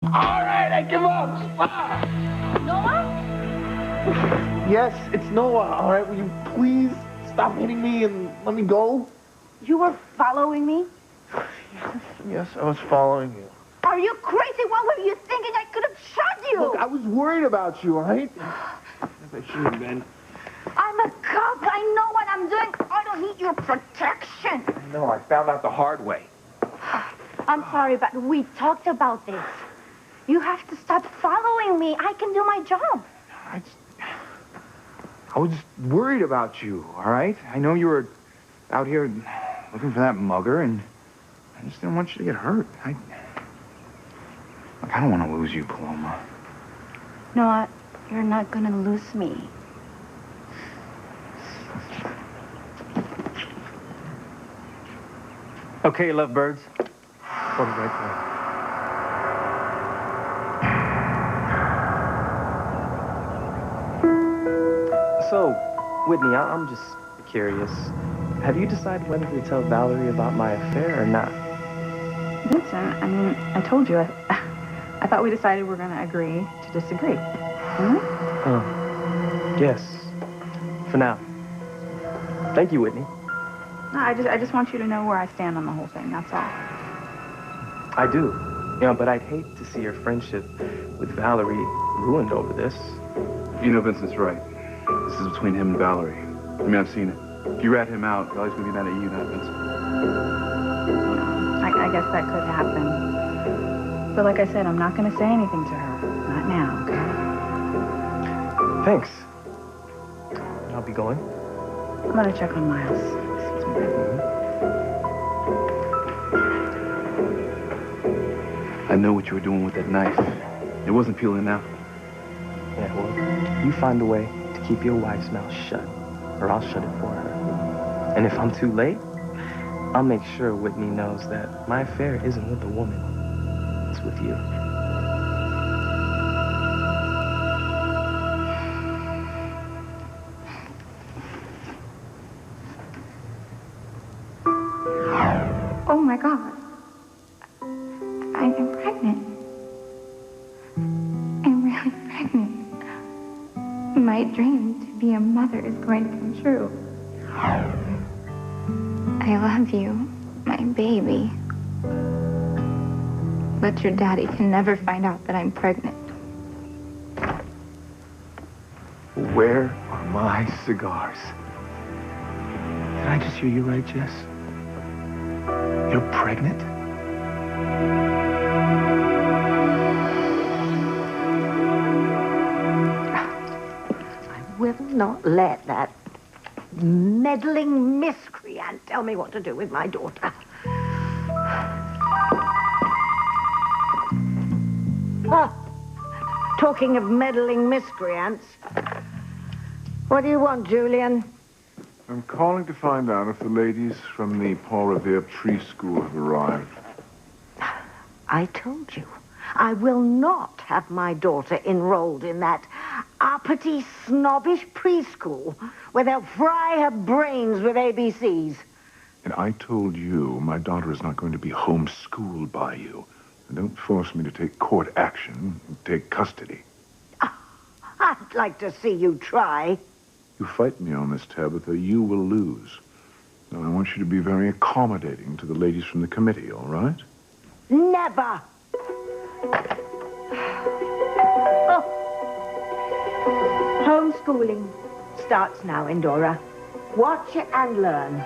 All right, I give up. Noah? Yes, it's Noah. All right, will you please stop hitting me and let me go? You were following me? Yes, I was following you. Are you crazy? What were you thinking? I could have shot you. Look, I was worried about you, all right? As I should have been. I'm a cop. I know what I'm doing. I don't need your protection. No, I found out the hard way. I'm sorry, but we talked about this. You have to stop following me. I can do my job. I was just worried about you, all right? I know you were out here looking for that mugger, and I just didn't want you to get hurt. Look, I don't want to lose you, Paloma. Noah, you're not gonna lose me. Okay, lovebirds. Hold it right there. So, Whitney, I'm just curious. Have you decided whether to tell Valerie about my affair or not? Vincent, I mean, I told you. I thought we decided we're going to agree to disagree. Hmm? Oh, yes. For now. Thank you, Whitney. No, I just want you to know where I stand on the whole thing, that's all. I do. You know, but I'd hate to see your friendship with Valerie ruined over this. You know, Vincent's right. This is between him and Valerie. I mean, I've seen it. If you rat him out, Valerie's gonna be mad at you, not Vincent. I guess that could happen. But like I said, I'm not going to say anything to her. Not now, okay? Thanks. I'll be going. I'm going to check on Miles. Excuse me. I know what you were doing with that knife. It wasn't peeling out. Yeah, well, you find a way to keep your wife's mouth shut, or I'll shut it for her. And if I'm too late, I'll make sure Whitney knows that my affair isn't with a woman. It's with you. Oh, my God. I am pregnant. I'm really pregnant. My dream to be a mother is going to come true. I love you, my baby. But your daddy can never find out that I'm pregnant. Where are my cigars? Did I just hear you right, Jess? You're pregnant? I will not let that meddling miscreant tell me what to do with my daughter. Talking of meddling miscreants, what do you want, Julian? I'm calling to find out if the ladies from the Paul Revere Preschool have arrived. I told you, I will not have my daughter enrolled in that uppity, snobbish preschool where they'll fry her brains with ABCs. And I told you my daughter is not going to be homeschooled by you. And don't force me to take court action and take custody. I'd like to see you try. You fight me on this, Tabitha, you will lose. Now, I want you to be very accommodating to the ladies from the committee, all right? Never! Oh. Homeschooling starts now, Endora. Watch it and learn.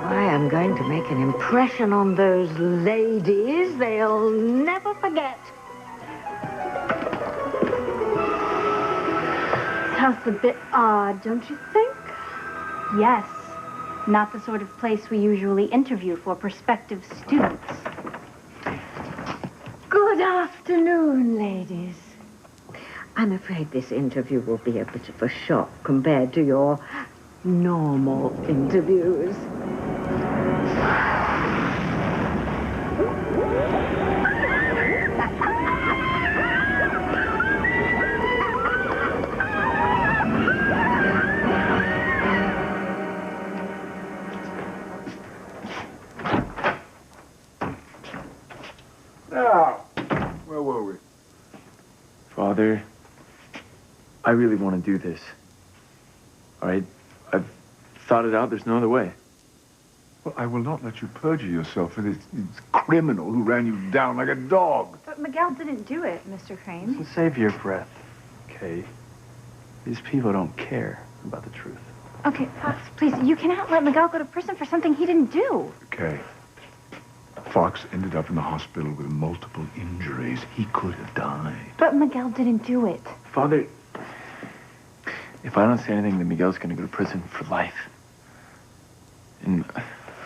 I am going to make an impression on those ladies they'll never forget. Sounds a bit odd, don't you think? Yes. Not the sort of place we usually interview for prospective students. Good afternoon, ladies. I'm afraid this interview will be a bit of a shock compared to your normal interviews. Now, where were we? Father, I really want to do this. All right? I've thought it out. There's no other way. Well, I will not let you perjure yourself for this criminal who ran you down like a dog. But Miguel didn't do it, Mr. Crane. Listen, save your breath, okay? These people don't care about the truth. Okay, Fox, please, you cannot let Miguel go to prison for something he didn't do. Okay. Fox ended up in the hospital with multiple injuries. He could have died. But Miguel didn't do it. Father, if I don't say anything, then Miguel's going to go to prison for life. And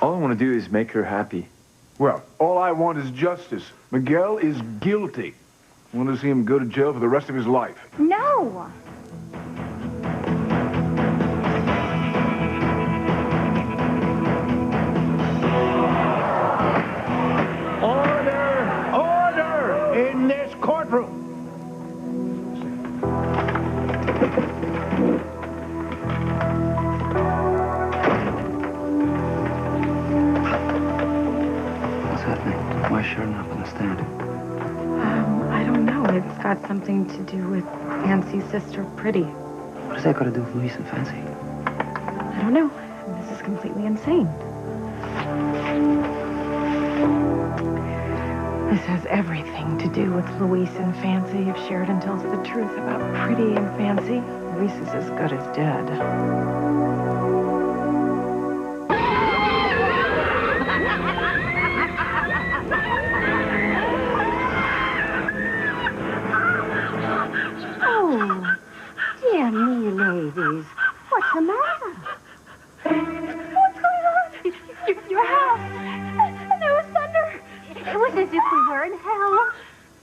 all I want to do is make her happy. Well, all I want is justice. Miguel is guilty. I want to see him go to jail for the rest of his life. No! Order in this courtroom. What's happening? Why is Sharon up on the stand? I don't know. It's got something to do with Fancy's sister, Pretty. What does that got to do with Luis and Fancy? I don't know. This is completely insane. This has everything to do with Luis and Fancy. If Sheridan tells the truth about Pretty and Fancy, Luis is as good as dead. Oh, dear me, ladies. What's the matter? What's going on? Your house. And there was thunder. It was as if we were in hell.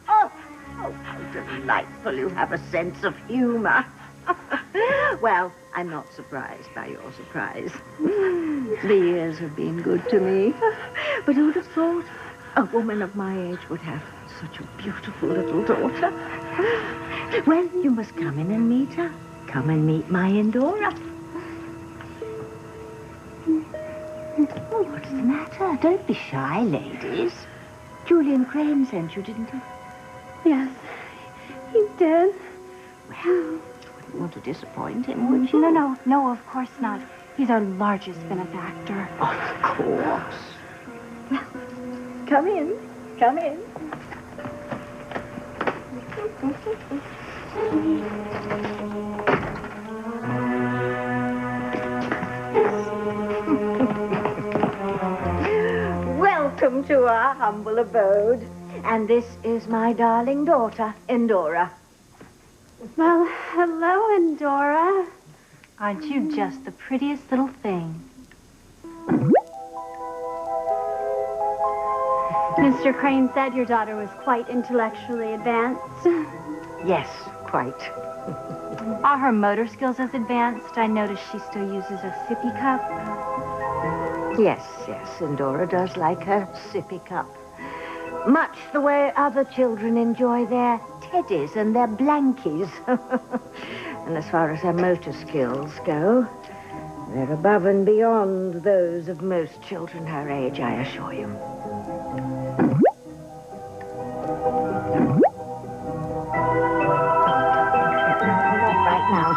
Oh, how delightful you have a sense of humor. Well, I'm not surprised by your surprise. The years have been good to me. But who'd have thought a woman of my age would have such a beautiful little daughter? Well, you must come in and meet her. Come and meet my Endora. Oh, what's the matter? Don't be shy, ladies. Julian Crane sent you, didn't he? Yes, he did. Well, you wouldn't want to disappoint him, would you? No, of course not. He's our largest benefactor. Of course. Well, come in. Come in. Welcome to our humble abode. And this is my darling daughter, Endora. Well, hello, Endora. Aren't you just the prettiest little thing? Mr. Crane said your daughter was quite intellectually advanced. Yes, quite. Are her motor skills as advanced? I noticed she still uses a sippy cup. Yes, Endora does like her sippy cup. Much the way other children enjoy their teddies and their blankies. And as far as her motor skills go, they're above and beyond those of most children her age, I assure you. Right now,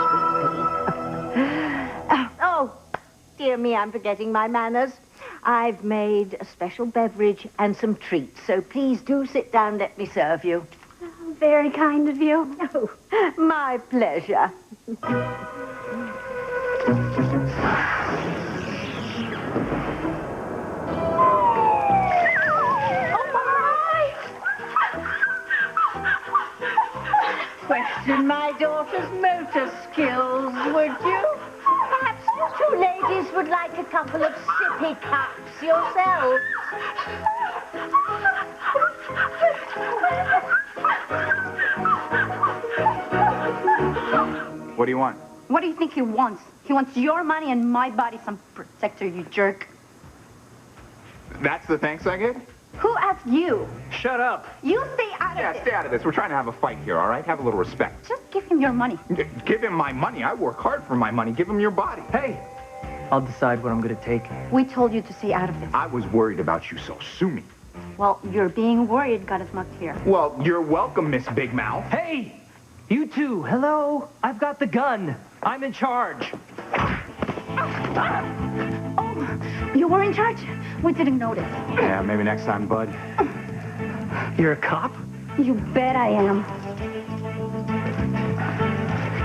sweetie. Oh, dear me, I'm forgetting my manners. I've made a special beverage and some treats, so please do sit down, let me serve you. Very kind of you. Oh, my pleasure. Question my daughter's motor skills, would you? Perhaps you two ladies would like a couple of sippy cups yourselves. What do you want? What do you think he wants? He wants your money and my body, some protector, you jerk. That's the thanks I get? Who asked you? Shut up. You stay out of Yeah, this. stay out of this. We're trying to have a fight here, all right? Have a little respect. Just give him your money. Give him my money. I work hard for my money. Give him your body. Hey, I'll decide what I'm going to take. We told you to stay out of this. I was worried about you, so sue me. Well, your being worried got us mucked here. Well, you're welcome, Miss Big Mouth. Hey! You two, hello? I've got the gun. I'm in charge. Oh, you were in charge? We didn't notice. Yeah, maybe next time, bud. You're a cop? You bet I am.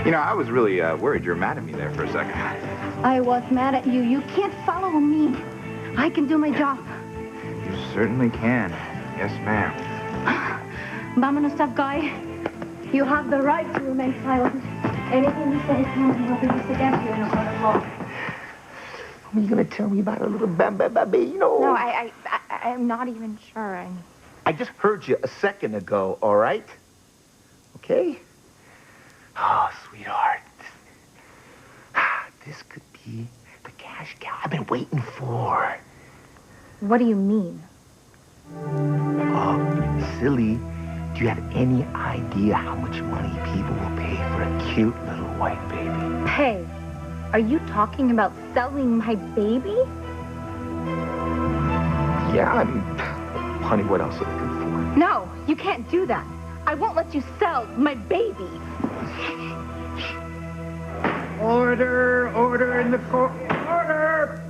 You know, I was really worried you were mad at me there for a second. I was mad at you. You can't follow me. I can do my job. You certainly can. Yes, ma'am. Vámonos, tough guy. You have the right to remain silent. Anything you say will be used against you in a court of law. Are you going to tell me about a little baby? No, I'm not even sure. I just heard you a second ago, all right? Okay? Oh, sweetheart. This could be the cash cow I've been waiting for. What do you mean? Oh, silly. Do you have any idea how much money people will pay for a cute little white baby? Hey, are you talking about selling my baby? Yeah, I mean, honey, what else are you looking for? No, you can't do that. I won't let you sell my baby. Order, order in the court. Order!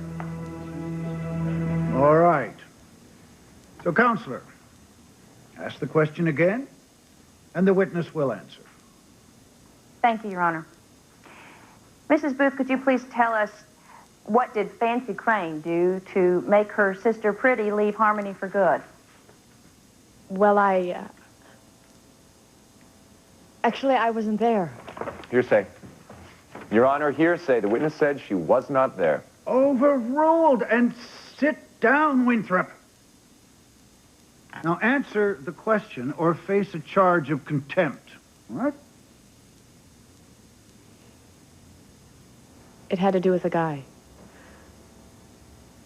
All right. So, counselor, ask the question again, and the witness will answer. Thank you, Your Honor. Mrs. Booth, could you please tell us what did Fancy Crane do to make her sister Pretty leave Harmony for good? Well, actually, I wasn't there. Hearsay. Your Honor, hearsay. The witness said she was not there. Overruled. And sit down, Winthrop. Now answer the question or face a charge of contempt. What? It had to do with a guy.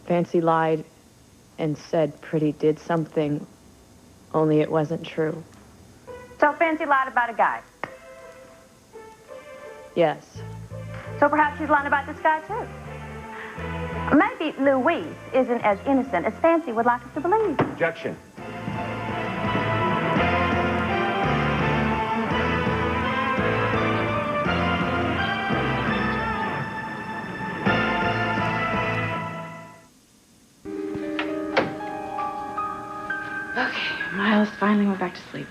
Fancy lied and said Pretty did something, only it wasn't true. So Fancy lied about a guy. Yes. So perhaps she's lying about this guy, too. Maybe Louise isn't as innocent as Fancy would like us to believe. Objection. Okay, Miles finally went back to sleep.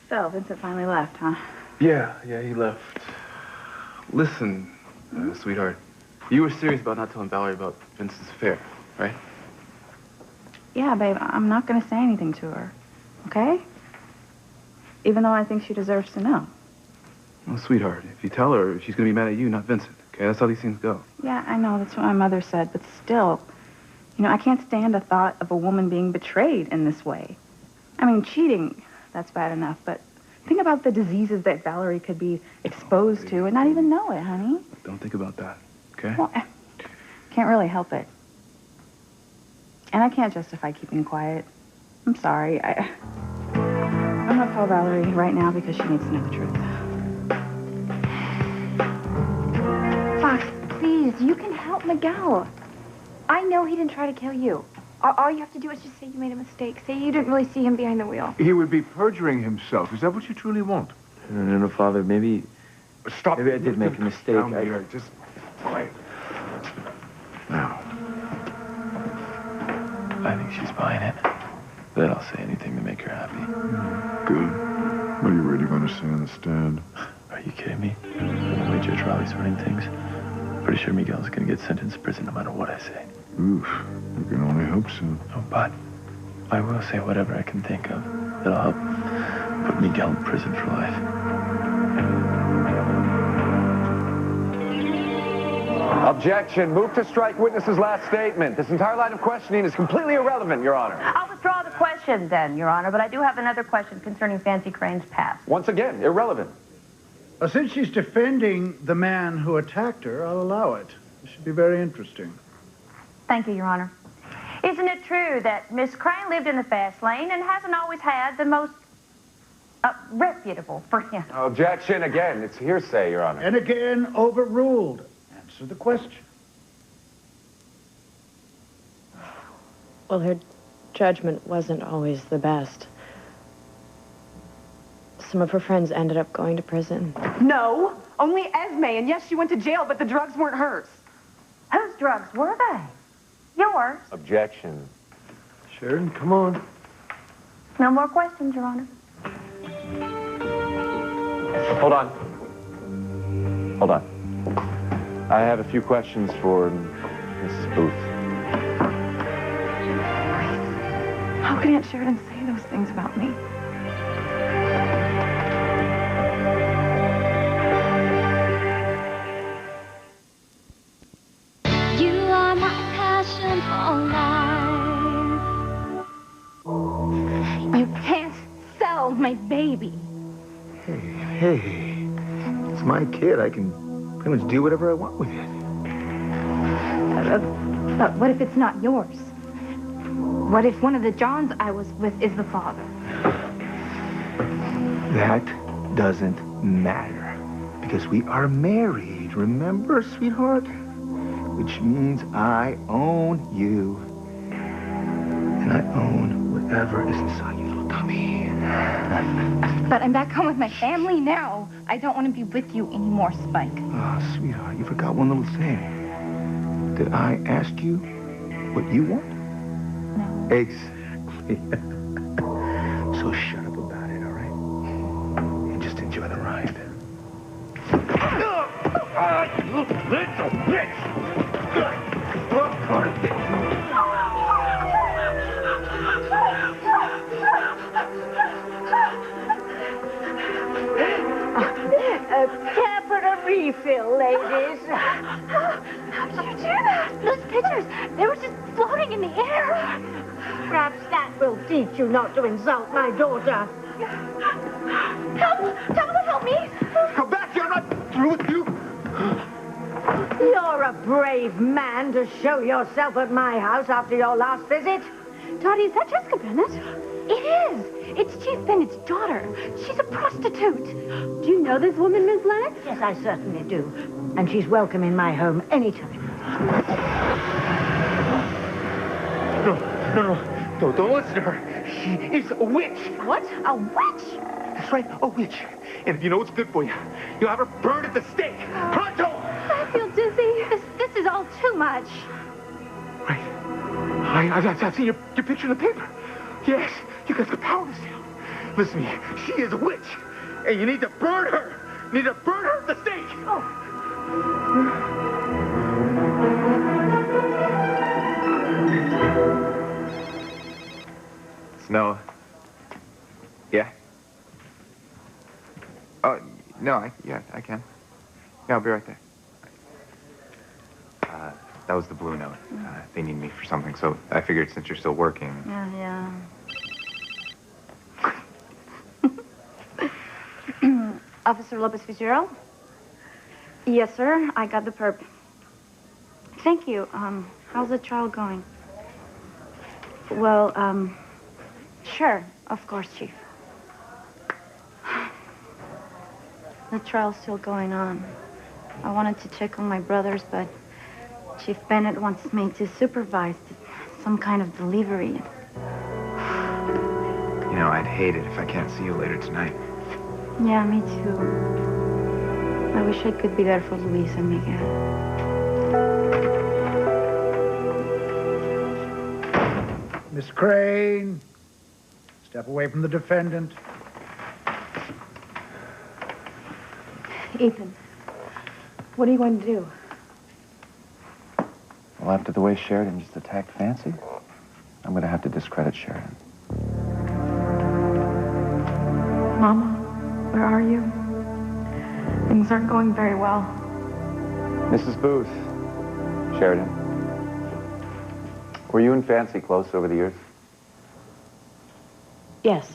So, Vincent finally left, huh? Yeah, he left. Listen, sweetheart, you were serious about not telling Valerie about Vincent's affair, right? Yeah, babe, I'm not going to say anything to her, okay? Even though I think she deserves to know. Well, sweetheart, if you tell her, she's going to be mad at you, not Vincent, okay? That's how these things go. Yeah, I know, that's what my mother said, but still, you know, I can't stand the thought of a woman being betrayed in this way. I mean, cheating, that's bad enough, but think about the diseases that Valerie could be exposed to and not even know it, honey. Don't think about that, okay? Well, I can't really help it. And I can't justify keeping quiet. I'm sorry. I'm gonna call Valerie right now because she needs to know the truth. Fox, please, you can help Miguel. I know he didn't try to kill you. All you have to do is just say you made a mistake. Say you didn't really see him behind the wheel. He would be perjuring himself. Is that what you truly want? No, Father, maybe... Stop. Maybe I did make a mistake. Down here. Just quiet. Now. I think she's buying it. Then I'll say anything to make her happy. Good. What are you really going to say on the stand? Are you kidding me? The way Judge Raleigh's running things, pretty sure Miguel's going to get sentenced to prison no matter what I say. Oof. You can only hope so. Oh, but I will say whatever I can think of that'll help put Miguel in prison for life. Objection. Move to strike witness's last statement. This entire line of questioning is completely irrelevant, Your Honor. I'll withdraw the question then, Your Honor, but I do have another question concerning Fancy Crane's past. Once again, irrelevant. Since she's defending the man who attacked her, I'll allow it. This should be very interesting. Thank you, Your Honor. Isn't it true that Miss Crane lived in the fast lane and hasn't always had the most reputable friend? Objection again. It's hearsay, Your Honor. And again, overruled. Answer the question. Well, her judgment wasn't always the best. Some of her friends ended up going to prison. No, only Esme, and yes, she went to jail, but the drugs weren't hers. Whose drugs were they? Yours. Objection. Sheridan, come on. No more questions, Your Honor. Hold on. Hold on. I have a few questions for Mrs. Booth. How can Aunt Sheridan say those things about me? You are my passion for life. You can't sell my baby. Hey, it's my kid. I can pretty much do whatever I want with it. But what if it's not yours? What if one of the Johns I was with is the father? That doesn't matter. Because we are married, remember, sweetheart? Which means I own you. And I own whatever is inside your little tummy. But I'm back home with my family now. I don't want to be with you anymore, Spike. Oh, sweetheart, you forgot one little thing. Did I ask you what you want? No. Exactly. So shut up about it, all right? And just enjoy the ride. Little bitch! Care for a refill, ladies? How did you do that? Those pictures, they were just floating in the air. Perhaps that will teach you not to insult my daughter. Help! Tabitha, help me! Come back here! I'm not through with you! You're a brave man to show yourself at my house after your last visit. Dottie, is that Jessica Bennett? It is. It's Chief Bennett's daughter. She's a prostitute. Do you know this woman, Miss Lennox? Yes, I certainly do. And she's welcome in my home anytime. No, don't listen to her. She is a witch. What? A witch? That's right, a witch. And if you know what's good for you, you'll have her burned at the stake. Pronto! I feel dizzy. This is all too much. Right. I've seen your picture in the paper. Yes, you guys got power this town. Listen to me. She is a witch. And you need to burn her. You need to burn her at the stake. Oh. Snow. Yeah? Oh, no, I can. Yeah, I'll be right there. That was the blue note. They need me for something, so I figured since you're still working... Yeah. Officer Lopez Fitzgerald? Yes, sir. I got the perp. Thank you. How's the trial going? Well, sure. Of course, Chief. The trial's still going on. I wanted to check on my brothers, but Chief Bennett wants me to supervise some kind of delivery. You know, I'd hate it if I can't see you later tonight. Yeah, me too. I wish I could be there for Luis and Miguel. Miss Crane, step away from the defendant. Ethan, what are you going to do? Well, after the way Sheridan just attacked Fancy, I'm going to have to discredit Sheridan. Mama, where are you? Things aren't going very well. Mrs. Booth. Sheridan. Were you and Fancy close over the years? Yes.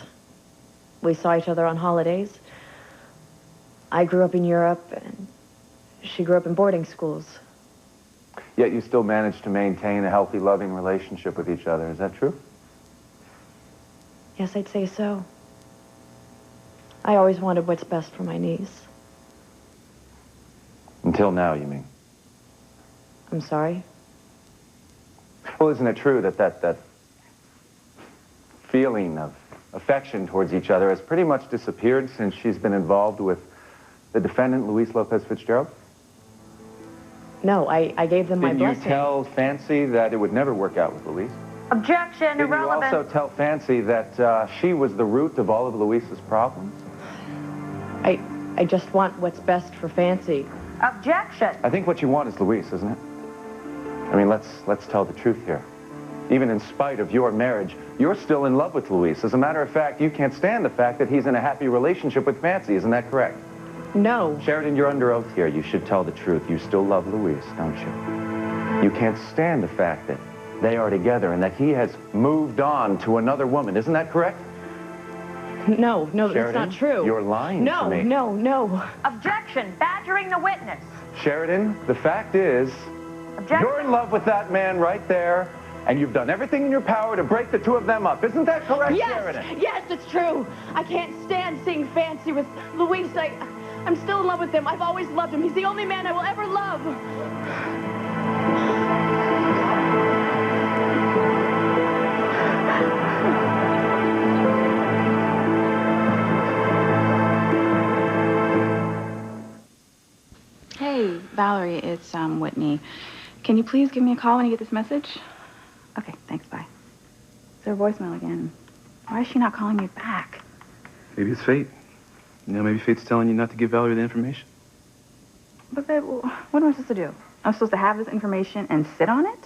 We saw each other on holidays. I grew up in Europe, and she grew up in boarding schools. Yet you still managed to maintain a healthy, loving relationship with each other. Is that true? Yes, I'd say so. I always wanted what's best for my niece. Until now, you mean? I'm sorry? Well, isn't it true that feeling of affection towards each other has pretty much disappeared since she's been involved with the defendant, Luis Lopez Fitzgerald? No, I gave them my blessing. Did you tell Fancy that it would never work out with Luis? Objection, Did irrelevant. you also tell Fancy that she was the root of all of Luis's problems? I just want what's best for Fancy. Objection. I think what you want is Luis, isn't it? I mean, let's tell the truth here. Even in spite of your marriage, you're still in love with Luis. As a matter of fact, you can't stand the fact that he's in a happy relationship with Fancy. Isn't that correct? No. Sheridan, you're under oath here. You should tell the truth. You still love Luis, don't you? You can't stand the fact that they are together and that he has moved on to another woman. Isn't that correct? No, that's Sheridan, not true. you're lying to me. No. Objection, badgering the witness. Sheridan, the fact is, Objection. you're in love with that man right there, and you've done everything in your power to break the two of them up. Isn't that correct, Sheridan? Yes, it's true. I can't stand seeing Fancy with Luis. I'm still in love with him. I've always loved him. He's the only man I will ever love. Hey, Valerie, it's Whitney. Can you please give me a call when you get this message? Okay, thanks, bye. It's her voicemail again. Why is she not calling me back? Maybe it's fate. You know, maybe fate's telling you not to give Valerie the information. But babe, what am I supposed to do? I'm supposed to have this information and sit on it?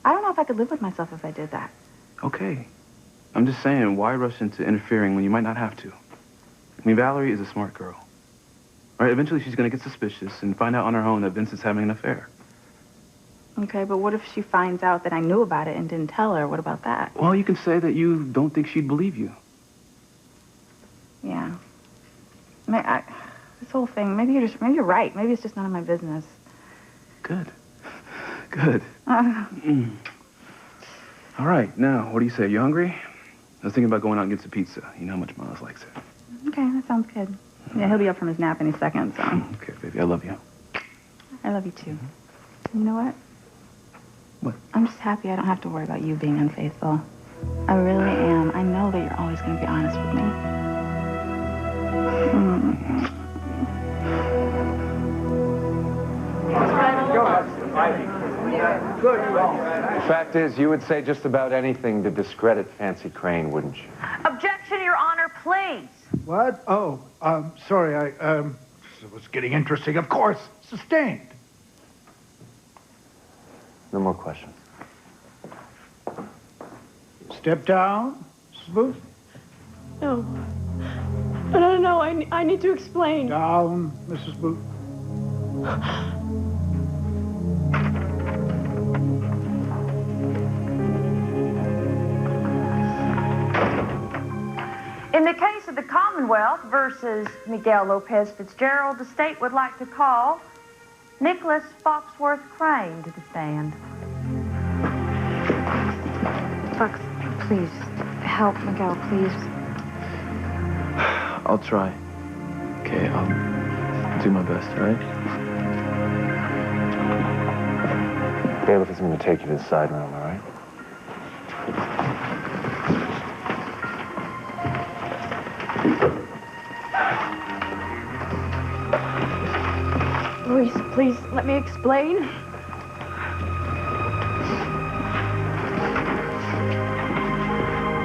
I don't know if I could live with myself if I did that. Okay. I'm just saying, why rush into interfering when you might not have to? I mean, Valerie is a smart girl. All right, eventually she's going to get suspicious and find out on her own that Vincent's having an affair. Okay, but what if she finds out that I knew about it and didn't tell her? What about that? Well, you can say that you don't think she'd believe you. Yeah. This whole thing, maybe you're right. Maybe it's just none of my business. Good. Good. All right, now, what do you say? You hungry? I was thinking about going out and get some pizza. You know how much Miles likes it. Okay, that sounds good. Yeah, he'll be up from his nap any second, so. Okay, baby, I love you. I love you, too. You know what? What? I'm just happy I don't have to worry about you being unfaithful. I really am. I know that you're always going to be honest with me. The fact is, you would say just about anything to discredit Fancy Crane, wouldn't you? Objection, Your Honor, please. What? Oh, sorry, it was getting interesting. Of course, sustained. No more questions. Step down, Mrs. Booth. No. No, I need to explain. Down, Mrs. Booth. In the case of the Commonwealth versus Miguel Lopez Fitzgerald, the state would like to call Nicholas Foxworth Crane to the stand. Fox, please, help Miguel, please. I'll try. Okay, I'll do my best, all right? Bailiff is going to take you to the side room, all right? Luis, please, let me explain.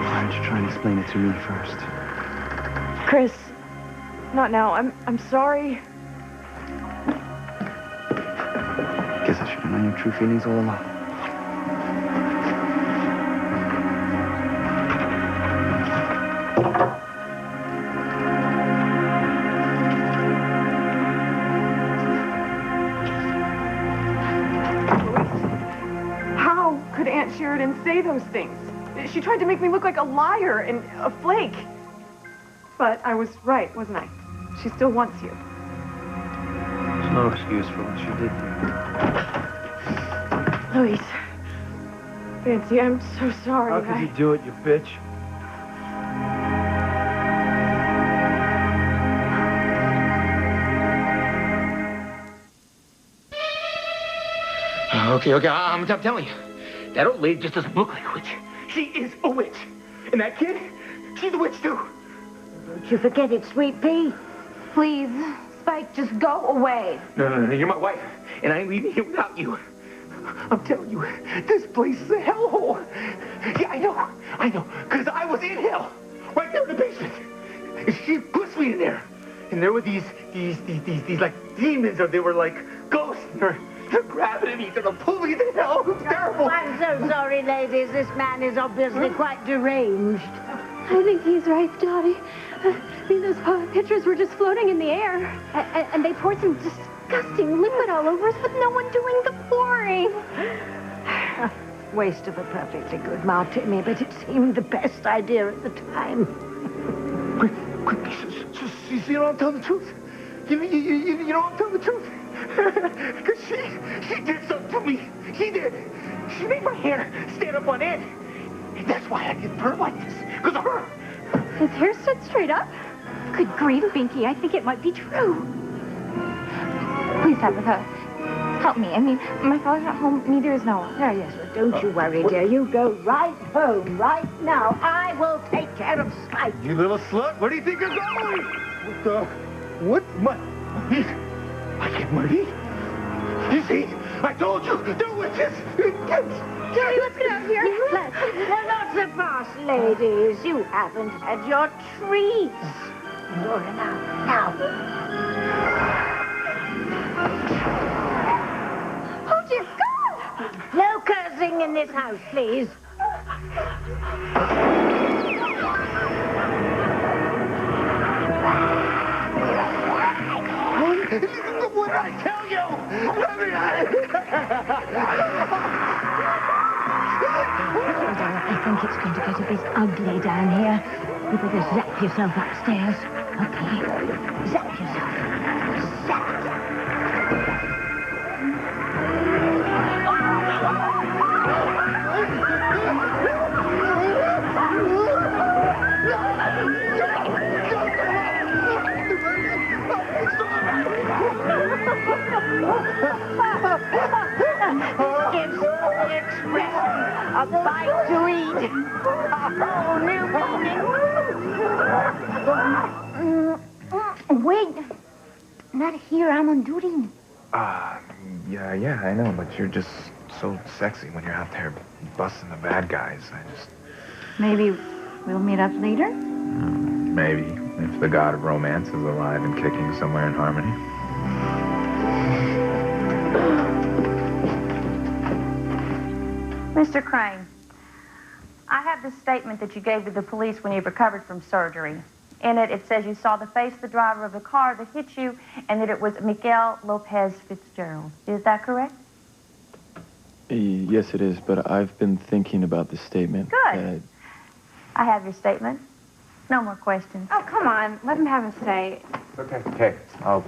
Why don't you try and explain it to me first? Chris, not now. I'm sorry. Guess I should have known your true feelings all along. How could Aunt Sheridan say those things? She tried to make me look like a liar and a flake. But I was right, wasn't I? She still wants you. There's no excuse for what you did. Luis. Fancy, I'm so sorry. How could you do it, you bitch? Okay, I'm telling you. That old lady just doesn't look like a witch. She is a witch. And that kid, she's a witch too. Don't you forget it, sweet pea. Please, Spike, just go away. No, you're my wife, and I ain't leaving here without you. I'm telling you, this place is a hellhole. Yeah, I know, because I was in hell, right there in the basement. And she pushed me in there. And there were these like demons, or they were like ghosts, and they're grabbing me, they're pulling me to hell. It was terrible. I'm so sorry, ladies. This man is obviously quite deranged. I think he's right, Dottie. I mean, those pictures were just floating in the air. And they poured some disgusting liquid all over us with no one doing the pouring. Waste of a perfectly good martini, but it seemed the best idea at the time. Quick, you know I'm telling the truth. You know I'm telling the truth. Because she did something to me. She did. She made my hair stand up on end. And that's why I get burned like this. Because of her. His hair stood straight up? Good grief, Binky, I think it might be true. Please, Tabitha, help me. I mean, my father's not home, neither is Noah. Oh, yes, but don't you worry, dear. You go right home right now. I will take care of Spike. You little slut, where do you think you're going? What? I can't murder. You see, I told you, they're witches. Johnny, let's get out of here. Let's. Now, not so fast, ladies. You haven't had your treats. Dora, now. Oh, dear God! No cursing in this house, please. What did I tell you? I think it's going to get a bit ugly down here. You better zap yourself upstairs. Okay? Zap yourself. Zap. Gives the expression a bite to eat. Oh, new meaning. Wait, not here, I'm on duty. Yeah, I know, but you're just so sexy when you're out there busting the bad guys. Maybe we'll meet up later? Maybe, if the god of romance is alive and kicking somewhere in Harmony. Mr. Crane, I have the statement that you gave to the police when you recovered from surgery. In it, it says you saw the face of the driver of the car that hit you and that it was Miguel Lopez Fitzgerald. Is that correct? Yes, it is, but I've been thinking about this statement. Good. I have your statement. No more questions. Oh, come on. Let him have a say. Okay. I'll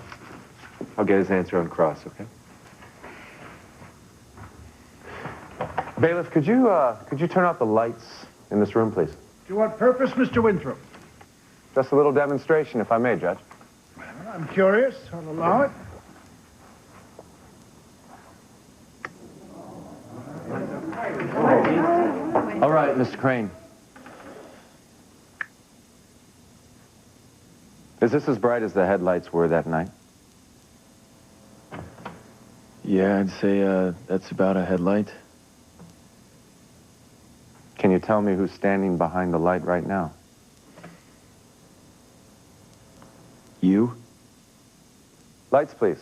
get his answer on cross, okay? Bailiff, could you turn off the lights in this room, please? To what purpose, Mr. Winthrop? Just a little demonstration, if I may, Judge. Well, I'm curious. I'll allow it. All right, Mr. Crane. Is this as bright as the headlights were that night? Yeah, I'd say that's about a headlight. Can you tell me who's standing behind the light right now? You? Lights, please.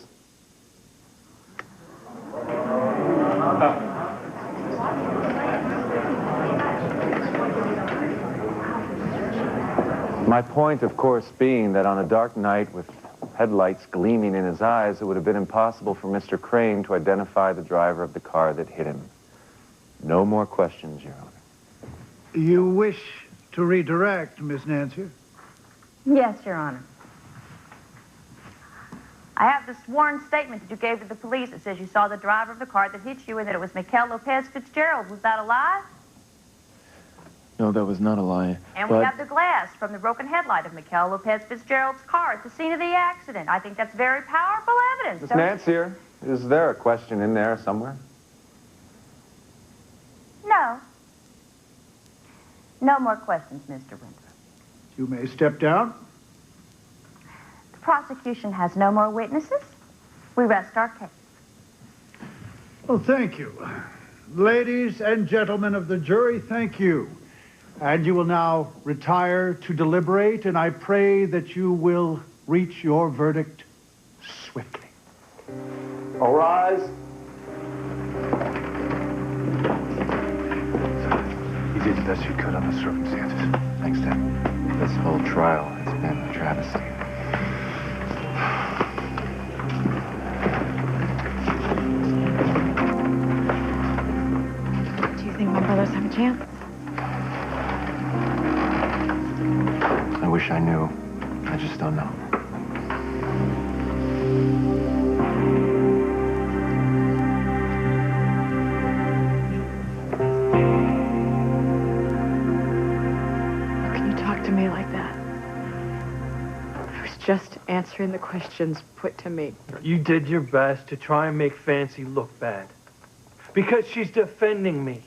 My point, of course, being that on a dark night with headlights gleaming in his eyes, it would have been impossible for Mr. Crane to identify the driver of the car that hit him. No more questions, Your Honor. You wish to redirect, Miss Nancy? Yes, Your Honor. I have the sworn statement that you gave to the police that says you saw the driver of the car that hit you and that it was Miguel Lopez Fitzgerald. Was that a lie? No, that was not a lie. And we have the glass from the broken headlight of Miguel Lopez Fitzgerald's car at the scene of the accident. I think that's very powerful evidence. Miss Nancy, is there a question in there somewhere? No. No more questions, Mr. Winthrop. You may step down. The prosecution has no more witnesses. We rest our case. Well, thank you. Ladies and gentlemen of the jury, thank you. And you will now retire to deliberate, and I pray that you will reach your verdict swiftly. All rise. You did the best you could on the circumstances. Thanks, Tim. This whole trial has been a travesty. Do you think my brothers have a chance? I wish I knew. I just don't know. How can you talk to me like that? I was just answering the questions put to me. You did your best to try and make Fancy look bad. Because she's defending me.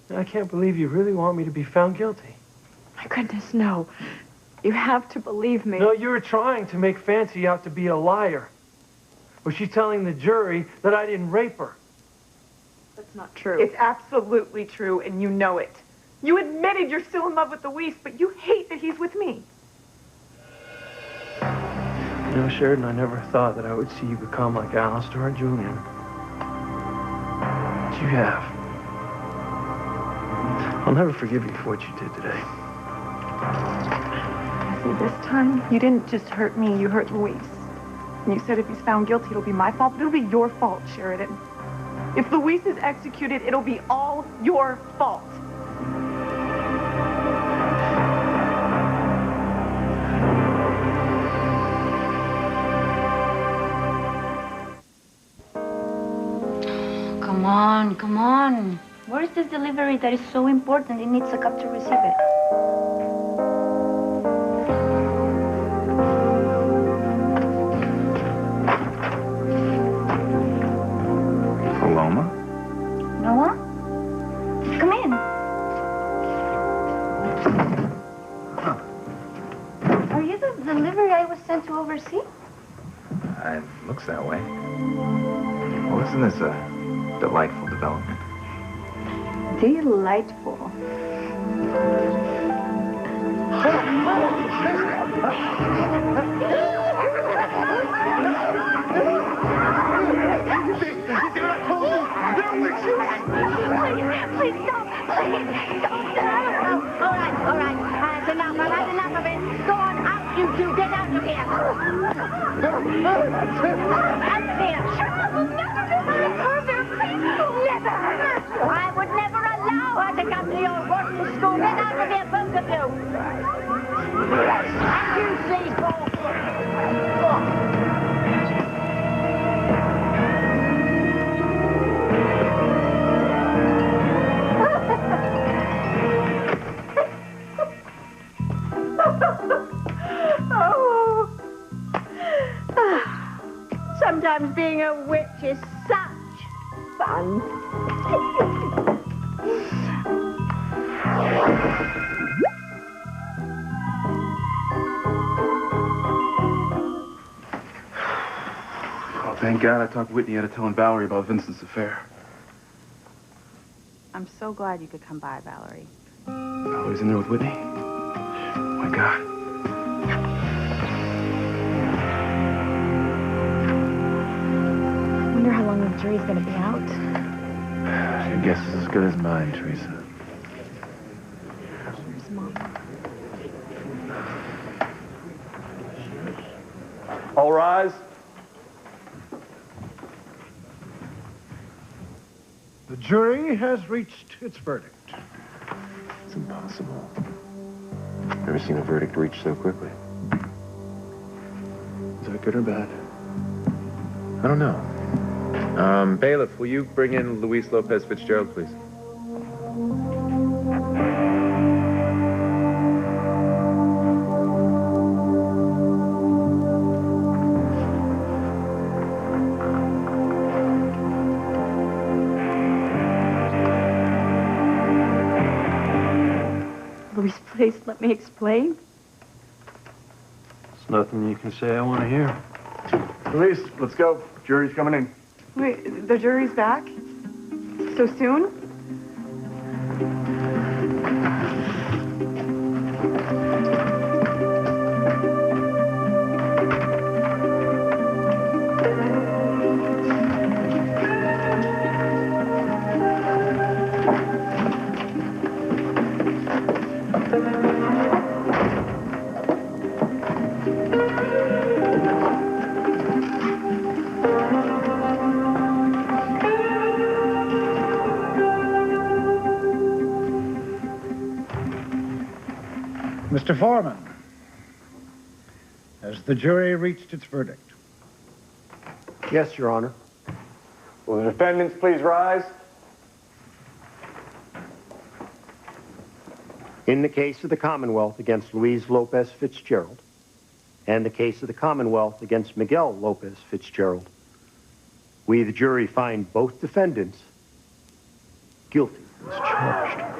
I can't believe you really want me to be found guilty. My goodness, no. You have to believe me. No, you were trying to make Fancy out to be a liar. Was she telling the jury that I didn't rape her? That's not true. It's absolutely true, and you know it. You admitted you're still in love with Luis, but you hate that he's with me. You know, Sheridan, I never thought that I would see you become like Alistair or Julian. But you have. I'll never forgive you for what you did today. See, this time, you didn't just hurt me, you hurt Luis. And you said if he's found guilty, it'll be my fault, but it'll be your fault, Sheridan. If Luis is executed, it'll be all your fault. Come on, come on. Where is this delivery that is so important? It needs a cup to receive it. Paloma? Noah? Come in. Are you the delivery I was sent to oversee? It looks that way. Well, isn't this a delightful development? Delightful. Please stop. Please stop. All right. That's enough. That's enough of it. Go on out, you two. Get out of here. Out of here. I will never visit her there. Please, never. I would never allow her to come to your working school. Get out of here, both of you. And you see, both. Sometimes being a witch is such fun. Oh, thank God I talked Whitney out of telling Valerie about Vincent's affair. I'm so glad you could come by, Valerie. Valerie's in there with Whitney? Oh, my God. I wonder how long the jury's gonna be out. Your guess is as good as mine, Teresa. Where's Mom? All rise. The jury has reached its verdict. It's impossible. Never seen a verdict reached so quickly. Is that good or bad? I don't know. Bailiff, will you bring in Luis Lopez Fitzgerald, please? me explain? There's nothing you can say I want to hear. Police, let's go. Jury's coming in. Wait, the jury's back? So soon? Mr. Foreman, has the jury reached its verdict? Yes, Your Honor. Will the defendants please rise? In the case of the Commonwealth against Luis Lopez Fitzgerald and the case of the Commonwealth against Miguel Lopez Fitzgerald, we, the jury, find both defendants guilty as charged.